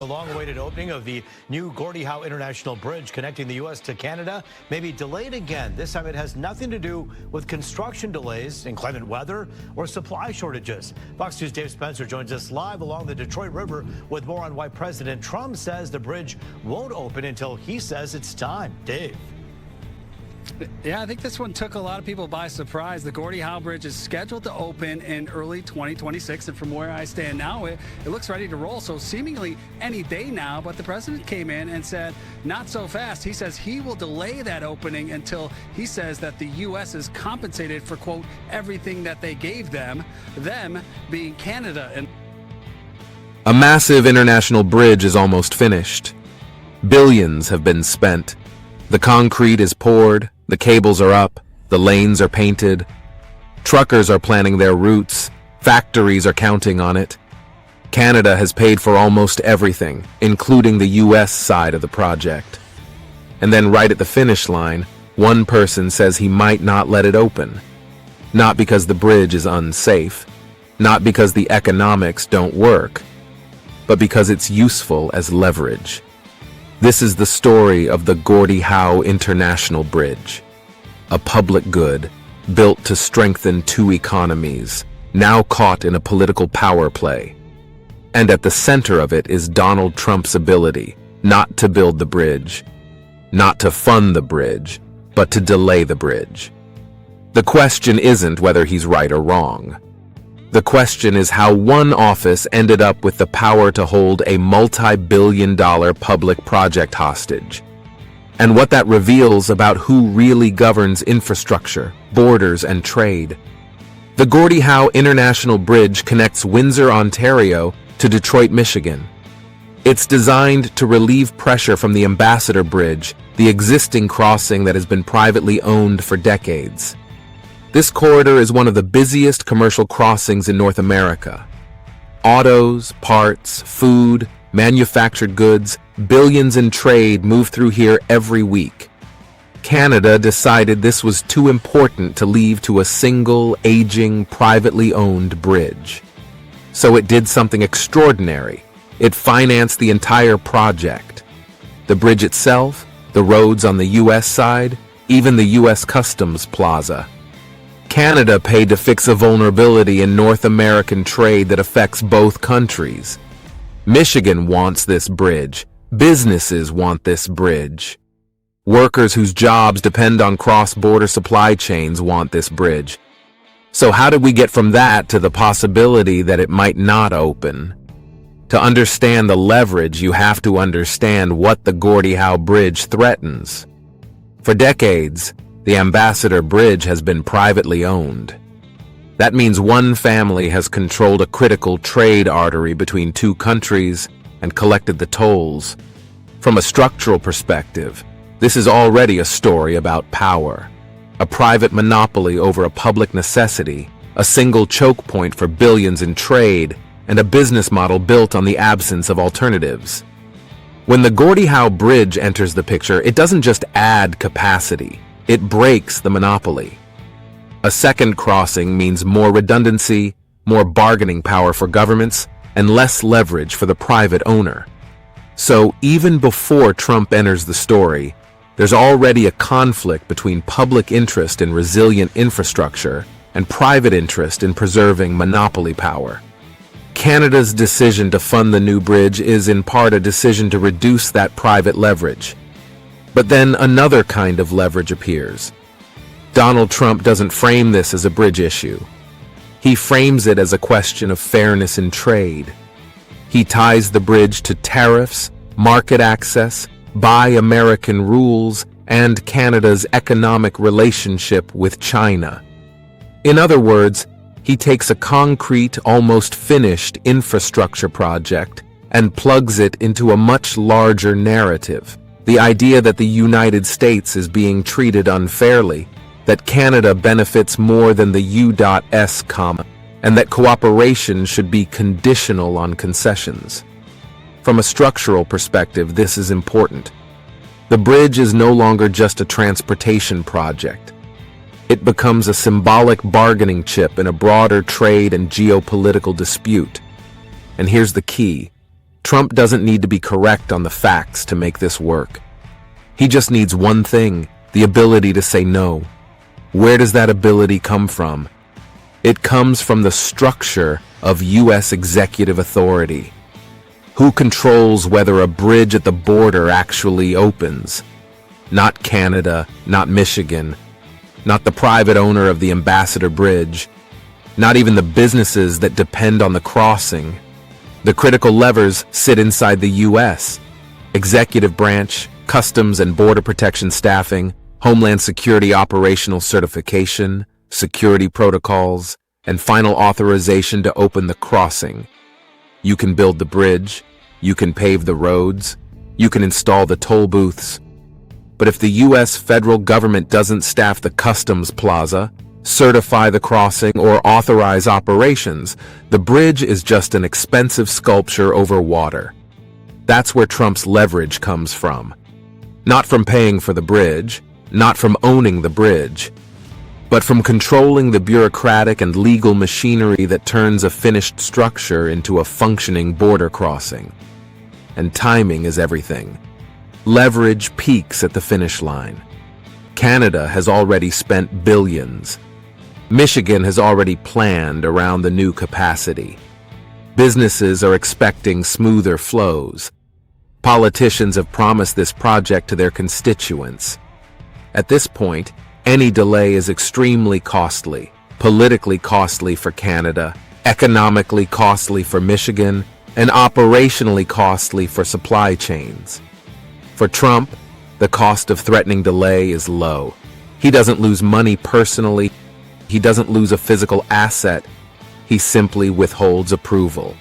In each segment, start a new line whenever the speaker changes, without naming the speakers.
The long-awaited opening of the new Gordie Howe International Bridge connecting the U.S. to Canada may be delayed again. This time it has nothing to do with construction delays, inclement weather, or supply shortages. Fox News' Dave Spencer joins us live along the Detroit River with more on why President Trump says the bridge won't open until he says it's time. Dave.
Yeah, I think this one took a lot of people by surprise. The Gordie Howe Bridge is scheduled to open in early 2026, and from where I stand now, it looks ready to roll. So seemingly any day now, but the president came in and said, not so fast. He says he will delay that opening until he says that the U.S. is compensated for, quote, everything that they gave them being Canada. And
a massive international bridge is almost finished. Billions have been spent. The concrete is poured, the cables are up, the lanes are painted. Truckers are planning their routes, factories are counting on it. Canada has paid for almost everything, including the U.S. side of the project. And then right at the finish line, one person says he might not let it open. Not because the bridge is unsafe, not because the economics don't work, but because it's useful as leverage. This is the story of the Gordie Howe International Bridge, a public good built to strengthen two economies, now caught in a political power play. And at the center of it is Donald Trump's ability not to build the bridge, not to fund the bridge, but to delay the bridge. The question isn't whether he's right or wrong. The question is how one office ended up with the power to hold a multi-billion-dollar public project hostage, and what that reveals about who really governs infrastructure, borders, and trade. The Gordie Howe International Bridge connects Windsor, Ontario, to Detroit, Michigan. It's designed to relieve pressure from the Ambassador Bridge, the existing crossing that has been privately owned for decades. This corridor is one of the busiest commercial crossings in North America. Autos, parts, food, manufactured goods, billions in trade move through here every week. Canada decided this was too important to leave to a single, aging, privately owned bridge. So it did something extraordinary. It financed the entire project. The bridge itself, the roads on the U.S. side, even the U.S. Customs Plaza. Canada paid to fix a vulnerability in North American trade that affects both countries. Michigan wants this bridge. Businesses want this bridge. Workers whose jobs depend on cross-border supply chains want this bridge. So how did we get from that to the possibility that it might not open? To understand the leverage, you have to understand what the Gordie Howe Bridge threatens. For decades, the Ambassador Bridge has been privately owned. That means one family has controlled a critical trade artery between two countries and collected the tolls. From a structural perspective, this is already a story about power. A private monopoly over a public necessity, a single choke point for billions in trade, and a business model built on the absence of alternatives. When the Gordie Howe Bridge enters the picture, it doesn't just add capacity. It breaks the monopoly. A second crossing means more redundancy, more bargaining power for governments, and less leverage for the private owner. So even before Trump enters the story, there's already a conflict between public interest in resilient infrastructure and private interest in preserving monopoly power. Canada's decision to fund the new bridge is in part a decision to reduce that private leverage. But then another kind of leverage appears. Donald Trump doesn't frame this as a bridge issue. He frames it as a question of fairness in trade. He ties the bridge to tariffs, market access, Buy American rules, and Canada's economic relationship with China. In other words, he takes a concrete, almost finished infrastructure project and plugs it into a much larger narrative. The idea that the United States is being treated unfairly, that Canada benefits more than the U.S., and that cooperation should be conditional on concessions. From a structural perspective, this is important. The bridge is no longer just a transportation project. It becomes a symbolic bargaining chip in a broader trade and geopolitical dispute. And here's the key. Trump doesn't need to be correct on the facts to make this work. He just needs one thing, the ability to say no. Where does that ability come from? It comes from the structure of U.S. executive authority. Who controls whether a bridge at the border actually opens? Not Canada, not Michigan, not the private owner of the Ambassador Bridge, not even the businesses that depend on the crossing. The critical levers sit inside the U.S. Executive branch, Customs and Border Protection staffing, Homeland Security operational certification, security protocols, and final authorization to open the crossing. You can build the bridge, you can pave the roads, you can install the toll booths. But if the U.S. federal government doesn't staff the customs plaza, certify the crossing, or authorize operations, the bridge is just an expensive sculpture over water. That's where Trump's leverage comes from. Not from paying for the bridge, not from owning the bridge, but from controlling the bureaucratic and legal machinery that turns a finished structure into a functioning border crossing. And timing is everything. Leverage peaks at the finish line. Canada has already spent billions. Michigan has already planned around the new capacity. Businesses are expecting smoother flows. Politicians have promised this project to their constituents. At this point, any delay is extremely costly, politically costly for Canada, economically costly for Michigan, and operationally costly for supply chains. For Trump, the cost of threatening delay is low. He doesn't lose money personally. He doesn't lose a physical asset. He simply withholds approval.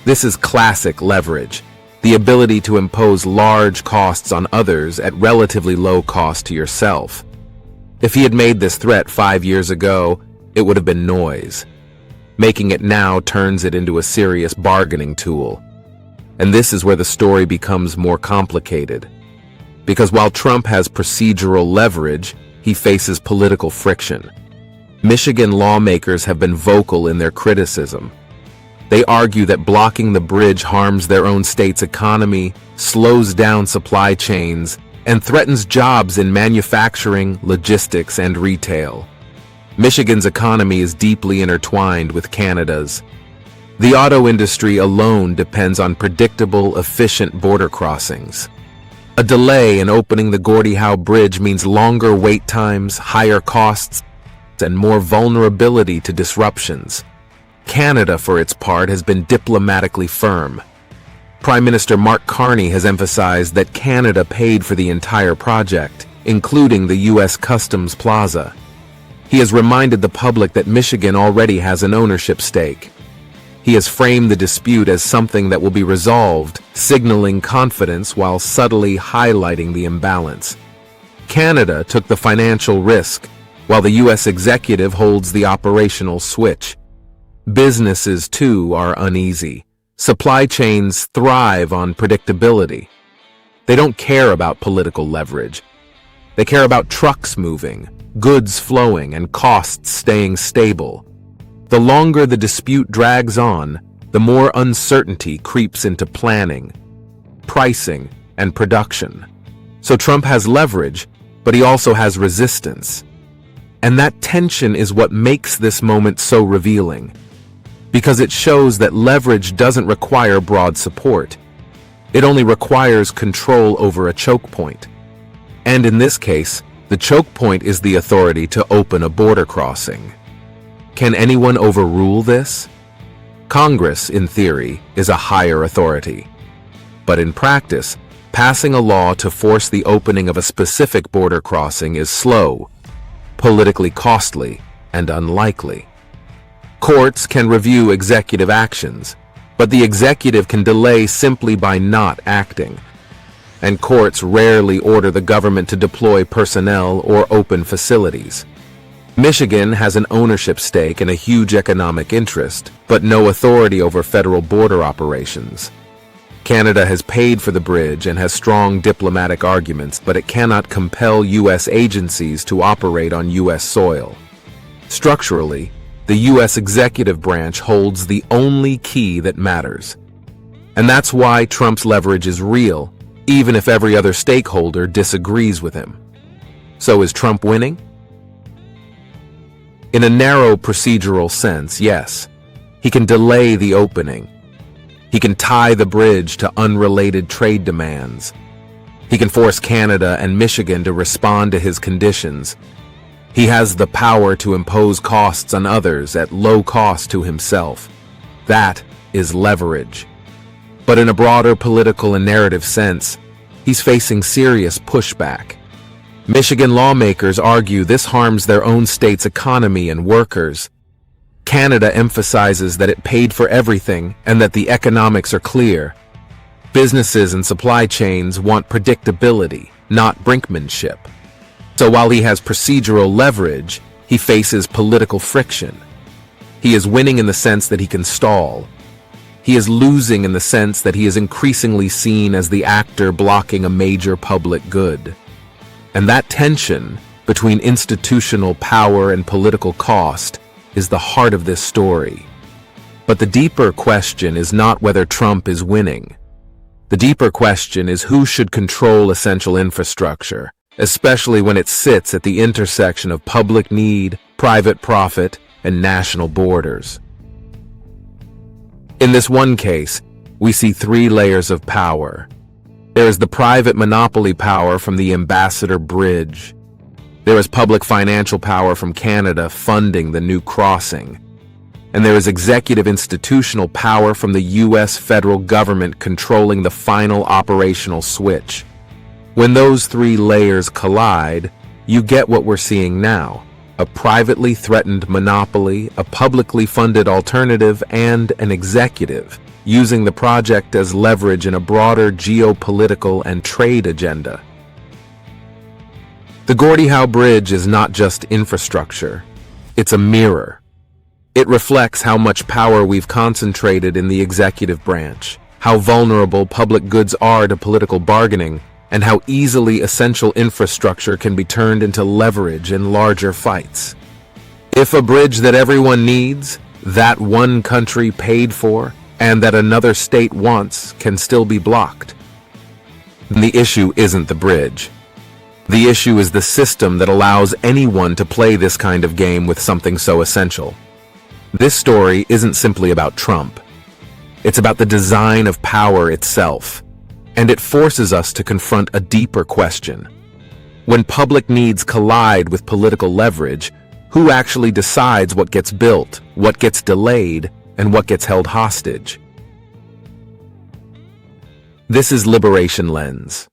This is classic leverage, the ability to impose large costs on others at relatively low cost to yourself. If he had made this threat 5 years ago, it would have been noise. Making it now turns it into a serious bargaining tool. And this is where the story becomes more complicated. Because while Trump has procedural leverage, he faces political friction. Michigan lawmakers have been vocal in their criticism. They argue that blocking the bridge harms their own state's economy, slows down supply chains, and threatens jobs in manufacturing, logistics, and retail. Michigan's economy is deeply intertwined with Canada's. The auto industry alone depends on predictable, efficient border crossings. A delay in opening the Gordie Howe Bridge means longer wait times, higher costs, and more vulnerability to disruptions. Canada, for its part, has been diplomatically firm. Prime Minister Mark Carney has emphasized that Canada paid for the entire project, including the U.S. Customs Plaza. He has reminded the public that Michigan already has an ownership stake. He has framed the dispute as something that will be resolved, signaling confidence while subtly highlighting the imbalance. Canada took the financial risk, while the U.S. executive holds the operational switch. Businesses, too, are uneasy. Supply chains thrive on predictability. They don't care about political leverage. They care about trucks moving, goods flowing, and costs staying stable. The longer the dispute drags on, the more uncertainty creeps into planning, pricing, and production. So Trump has leverage, but he also has resistance. And that tension is what makes this moment so revealing, because it shows that leverage doesn't require broad support. It only requires control over a choke point. And in this case, the choke point is the authority to open a border crossing. Can anyone overrule this? Congress, in theory, is a higher authority. But in practice, passing a law to force the opening of a specific border crossing is slow, politically costly, and unlikely. Courts can review executive actions, but the executive can delay simply by not acting. And courts rarely order the government to deploy personnel or open facilities. Michigan has an ownership stake and a huge economic interest, but no authority over federal border operations. Canada has paid for the bridge and has strong diplomatic arguments, but it cannot compel U.S. agencies to operate on U.S. soil. Structurally, the U.S. executive branch holds the only key that matters. And that's why Trump's leverage is real, even if every other stakeholder disagrees with him. So is Trump winning? In a narrow procedural sense, yes. He can delay the opening. He can tie the bridge to unrelated trade demands. He can force Canada and Michigan to respond to his conditions. He has the power to impose costs on others at low cost to himself. That is leverage. But in a broader political and narrative sense, he's facing serious pushback. Michigan lawmakers argue this harms their own state's economy and workers. Canada emphasizes that it paid for everything and that the economics are clear. Businesses and supply chains want predictability, not brinkmanship. So while he has procedural leverage, he faces political friction. He is winning in the sense that he can stall. He is losing in the sense that he is increasingly seen as the actor blocking a major public good. And that tension between institutional power and political cost is the heart of this story. But the deeper question is not whether Trump is winning. The deeper question is who should control essential infrastructure, especially when it sits at the intersection of public need, private profit, and national borders. In this one case, we see three layers of power. There is the private monopoly power from the Ambassador Bridge. There is public financial power from Canada funding the new crossing. And there is executive institutional power from the U.S. federal government controlling the final operational switch. When those three layers collide, you get what we're seeing now: a privately threatened monopoly, a publicly funded alternative, and an executive using the project as leverage in a broader geopolitical and trade agenda. The Gordie Howe Bridge is not just infrastructure, it's a mirror. It reflects how much power we've concentrated in the executive branch, how vulnerable public goods are to political bargaining, and how easily essential infrastructure can be turned into leverage in larger fights. If a bridge that everyone needs, that one country paid for, and that another state wants can still be blocked, then the issue isn't the bridge. The issue is the system that allows anyone to play this kind of game with something so essential. This story isn't simply about Trump. It's about the design of power itself, and it forces us to confront a deeper question. When public needs collide with political leverage, who actually decides what gets built, what gets delayed, and what gets held hostage? This is Liberation Lens.